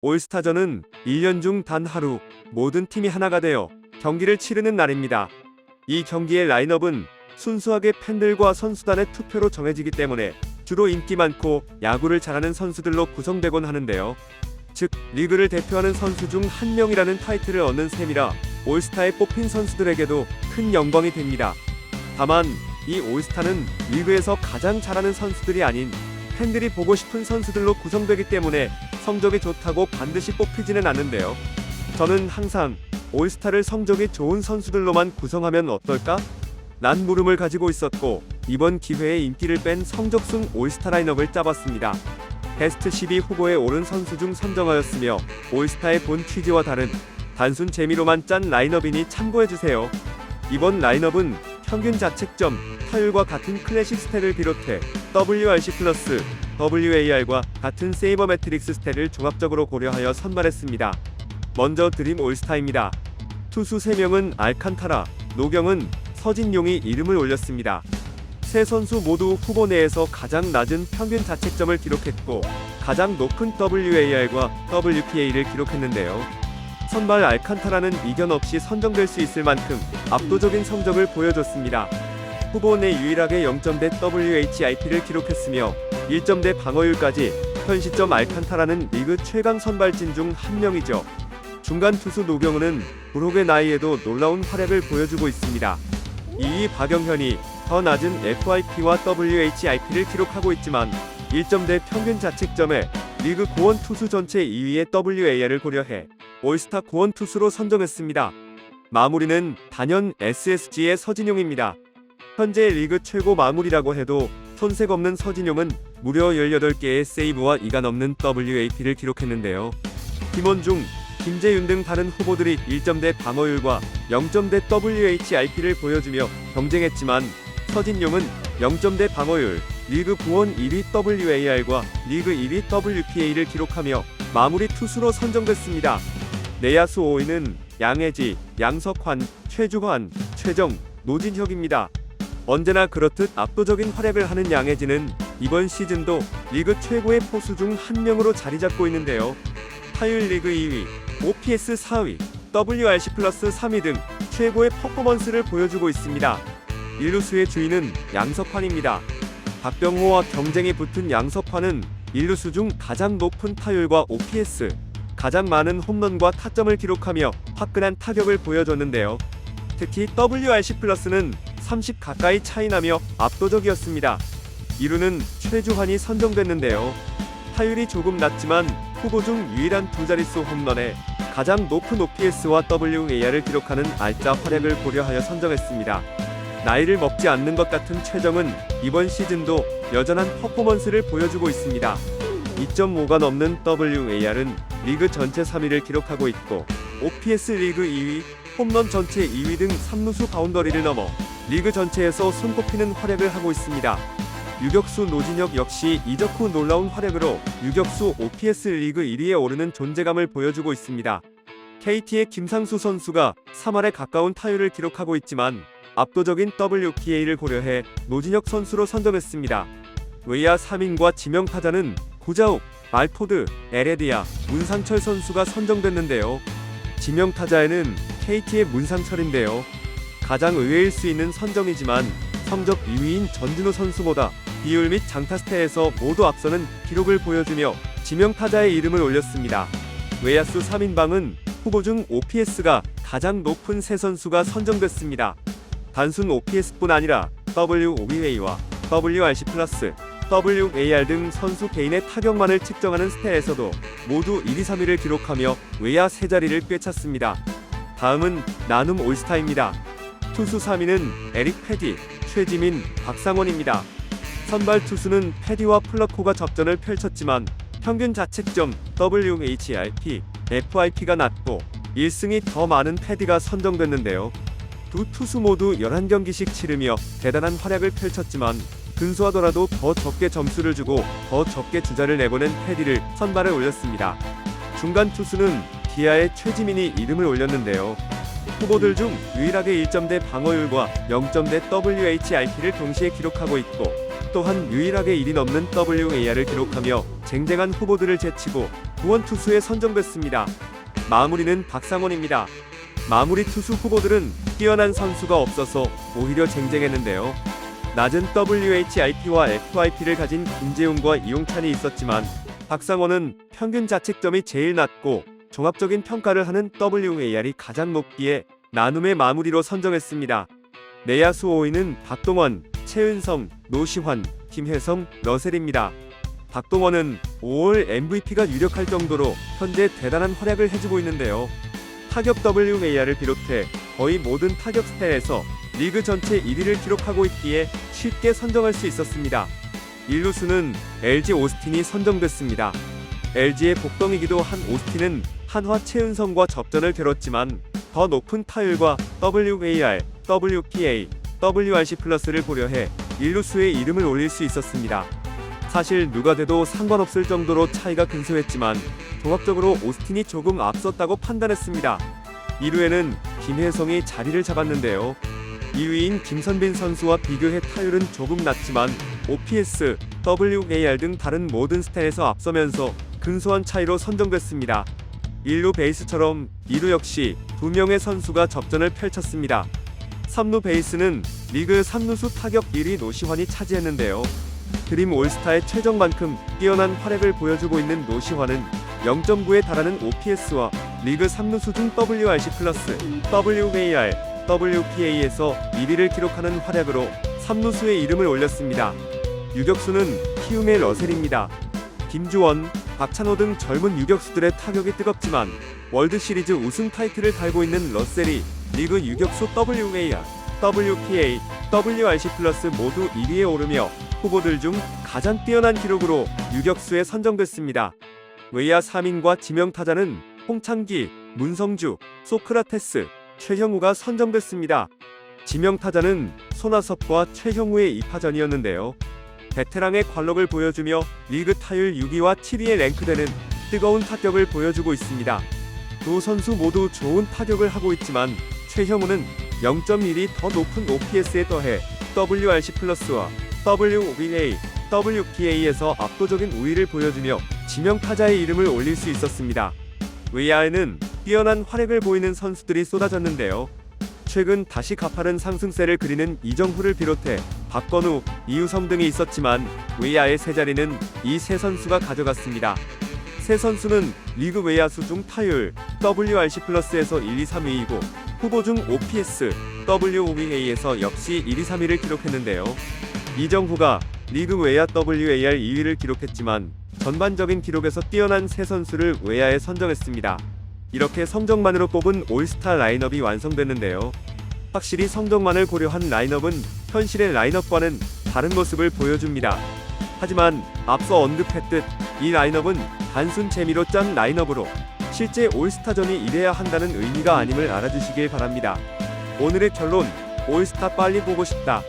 올스타전은 1년 중 단 하루 모든 팀이 하나가 되어 경기를 치르는 날입니다. 이 경기의 라인업은 순수하게 팬들과 선수단의 투표로 정해지기 때문에 주로 인기 많고 야구를 잘하는 선수들로 구성되곤 하는데요. 즉, 리그를 대표하는 선수 중 한 명이라는 타이틀을 얻는 셈이라 올스타에 뽑힌 선수들에게도 큰 영광이 됩니다. 다만 이 올스타는 리그에서 가장 잘하는 선수들이 아닌 팬들이 보고 싶은 선수들로 구성되기 때문에 성적이 좋다고 반드시 뽑히지는 않는데요. 저는 항상 올스타를 성적이 좋은 선수들로만 구성하면 어떨까? 란 물음을 가지고 있었고, 이번 기회에 인기를 뺀 성적순 올스타 라인업을 짜봤습니다. 베스트 12 후보에 오른 선수 중 선정하였으며 올스타의 본 취지와 다른 단순 재미로만 짠 라인업이니 참고해주세요. 이번 라인업은 평균 자책점, 타율과 같은 클래식 스탯을 비롯해 WRC+, WAR과 같은 세이버 매트릭스 스탯을 종합적으로 고려하여 선발했습니다. 먼저 드림 올스타입니다. 투수 3명은 알칸타라, 노경은, 서진용이 이름을 올렸습니다. 세 선수 모두 후보 내에서 가장 낮은 평균 자책점을 기록했고 가장 높은 WAR과 WPA를 기록했는데요. 선발 알칸타라는 이견 없이 선정될 수 있을 만큼 압도적인 성적을 보여줬습니다. 후보 내 유일하게 0점대 WHIP를 기록했으며 1점대 방어율까지. 현 시점 알칸타라는 리그 최강 선발진 중 한 명이죠. 중간 투수 노경은은 부록의 나이에도 놀라운 활약을 보여주고 있습니다. 2위 박영현이 더 낮은 FIP와 WHIP를 기록하고 있지만 1점대 평균 자책점에 리그 고원 투수 전체 2위의 WAR을 고려해 올스타 고원 투수로 선정했습니다. 마무리는 단연 SSG의 서진용입니다. 현재 리그 최고 마무리라고 해도 손색 없는 서진용은 무려 18개의 세이브와 이가 넘는 WAP를 기록했는데요. 김원중, 김재윤 등 다른 후보들이 1점대 방어율과 0점대 WHIP를 보여주며 경쟁했지만 서진용은 0점대 방어율, 리그 구원 1위 WAR과 리그 1위 WPA를 기록하며 마무리 투수로 선정됐습니다. 내야수 5위는 양혜지, 양석환, 최주환, 최정, 노진혁입니다. 언제나 그렇듯 압도적인 활약을 하는 양혜지는 이번 시즌도 리그 최고의 포수 중 한 명으로 자리 잡고 있는데요. 타율 리그 2위, OPS 4위, WRC+ 3위 등 최고의 퍼포먼스를 보여주고 있습니다. 1루수의 주인은 양석환입니다. 박병호와 경쟁이 붙은 양석환은 1루수 중 가장 높은 타율과 OPS, 가장 많은 홈런과 타점을 기록하며 화끈한 타격을 보여줬는데요. 특히 WRC+는 30 가까이 차이나며 압도적이었습니다. 2루는 최주환이 선정됐는데요. 타율이 조금 낮지만 후보 중 유일한 두 자릿수 홈런에 가장 높은 OPS와 WAR을 기록하는 알짜 활약을 고려하여 선정했습니다. 나이를 먹지 않는 것 같은 최정은 이번 시즌도 여전한 퍼포먼스를 보여주고 있습니다. 2.5가 넘는 WAR은 리그 전체 3위를 기록하고 있고 OPS 리그 2위, 홈런 전체 2위 등 3루수 바운더리를 넘어 리그 전체에서 손꼽히는 활약을 하고 있습니다. 유격수 노진혁 역시 이적 후 놀라운 활약으로 유격수 OPS 리그 1위에 오르는 존재감을 보여주고 있습니다. KT의 김상수 선수가 3할에 가까운 타율을 기록하고 있지만 압도적인 WPA를 고려해 노진혁 선수로 선정했습니다. 외야 3인과 지명타자는 구자욱, 말포드, 에레디아, 문상철 선수가 선정됐는데요. 지명타자에는 KT의 문상철인데요. 가장 의외일 수 있는 선정이지만 성적 2위인 전진우 선수보다 비율 및 장타 스탯에서 모두 앞서는 기록을 보여주며 지명타자의 이름을 올렸습니다. 외야수 3인방은 후보 중 OPS가 가장 높은 세 선수가 선정됐습니다. 단순 OPS뿐 아니라 WOBA와 WRC+, WAR 등 선수 개인의 타격만을 측정하는 스탯에서도 모두 1위, 3위를 기록하며 외야 세 자리를 꿰찼습니다. 다음은 나눔 올스타입니다. 투수 3위는 에릭 패디, 최지민, 박상원입니다. 선발 투수는 패디와 플러코가 접전을 펼쳤지만 평균 자책점, WHIP, FIP가 낮고 1승이 더 많은 패디가 선정됐는데요. 두 투수 모두 11경기씩 치르며 대단한 활약을 펼쳤지만 근소하더라도 더 적게 점수를 주고 더 적게 주자를 내보낸 패디를 선발에 올렸습니다. 중간 투수는 기아의 최지민이 이름을 올렸는데요. 후보들 중 유일하게 1점대 방어율과 0점대 WHIP를 동시에 기록하고 있고 또한 유일하게 1이 넘는 WAR을 기록하며 쟁쟁한 후보들을 제치고 구원 투수에 선정됐습니다. 마무리는 박상원입니다. 마무리 투수 후보들은 뛰어난 선수가 없어서 오히려 쟁쟁했는데요. 낮은 WHIP와 FIP를 가진 김재웅과 이용찬이 있었지만 박상원은 평균 자책점이 제일 낮고 종합적인 평가를 하는 WAR이 가장 높기에 나눔의 마무리로 선정했습니다. 내야수 5위는 박동원, 최은성, 노시환, 김혜성, 러셀입니다. 박동원은 5월 MVP가 유력할 정도로 현재 대단한 활약을 해주고 있는데요. 타격 WAR을 비롯해 거의 모든 타격 스탯에서 리그 전체 1위를 기록하고 있기에 쉽게 선정할 수 있었습니다. 1루수는 LG 오스틴이 선정됐습니다. LG의 복덩이기도 한 오스틴은 한화 최은성과 접전을 겨뤘지만 더 높은 타율과 WAR, WPA, WRC+를 고려해 1루수의 이름을 올릴 수 있었습니다. 사실 누가 돼도 상관없을 정도로 차이가 근소했지만 종합적으로 오스틴이 조금 앞섰다고 판단했습니다. 2루에는 김혜성이 자리를 잡았는데요. 2위인 김선빈 선수와 비교해 타율은 조금 낮지만 OPS, WAR 등 다른 모든 스탯에서 앞서면서 근소한 차이로 선정됐습니다. 1루 베이스처럼 2루 역시 2명의 선수가 접전을 펼쳤습니다. 3루 베이스는 리그 3루수 타격 1위 노시환이 차지했는데요. 드림 올스타의 최정만큼 뛰어난 활약을 보여주고 있는 노시환은 0.9에 달하는 OPS와 리그 3루수 중 WRC+, WAR, WPA에서 1위를 기록하는 활약으로 3루수의 이름을 올렸습니다. 유격수는 키움의 러셀입니다. 김주원, 박찬호 등 젊은 유격수들의 타격이 뜨겁지만 월드시리즈 우승 타이틀을 달고 있는 러셀이 리그 유격수 WAR, WPA, WRC+ 모두 1위에 오르며 후보들 중 가장 뛰어난 기록으로 유격수에 선정됐습니다. 외야 3인과 지명타자는 홍창기, 문성주, 소크라테스, 최형우가 선정됐습니다. 지명타자는 손아섭과 최형우의 2파전이었는데요. 베테랑의 관록을 보여주며 리그 타율 6위와 7위에 랭크되는 뜨거운 타격을 보여주고 있습니다. 두 선수 모두 좋은 타격을 하고 있지만 최형우는 0.1이 더 높은 OPS에 더해 WRC+와 WOBA, WPA에서 압도적인 우위를 보여주며 지명타자의 이름을 올릴 수 있었습니다. 외야에는 뛰어난 활약을 보이는 선수들이 쏟아졌는데요. 최근 다시 가파른 상승세를 그리는 이정후를 비롯해 박건우, 이우성 등이 있었지만 외야의 세 자리는 이 세 선수가 가져갔습니다. 세 선수는 리그 외야수 중 타율, WRC+에서 1, 2, 3위이고 후보 중 OPS, WOBA에서 역시 1, 2, 3위를 기록했는데요. 이정후가 리그 외야 WAR 2위를 기록했지만 전반적인 기록에서 뛰어난 세 선수를 외야에 선정했습니다. 이렇게 성적만으로 뽑은 올스타 라인업이 완성됐는데요. 확실히 성적만을 고려한 라인업은 현실의 라인업과는 다른 모습을 보여줍니다. 하지만 앞서 언급했듯 이 라인업은 단순 재미로 짠 라인업으로 실제 올스타전이 이래야 한다는 의미가 아님을 알아주시길 바랍니다. 오늘의 결론, 올스타 빨리 보고 싶다.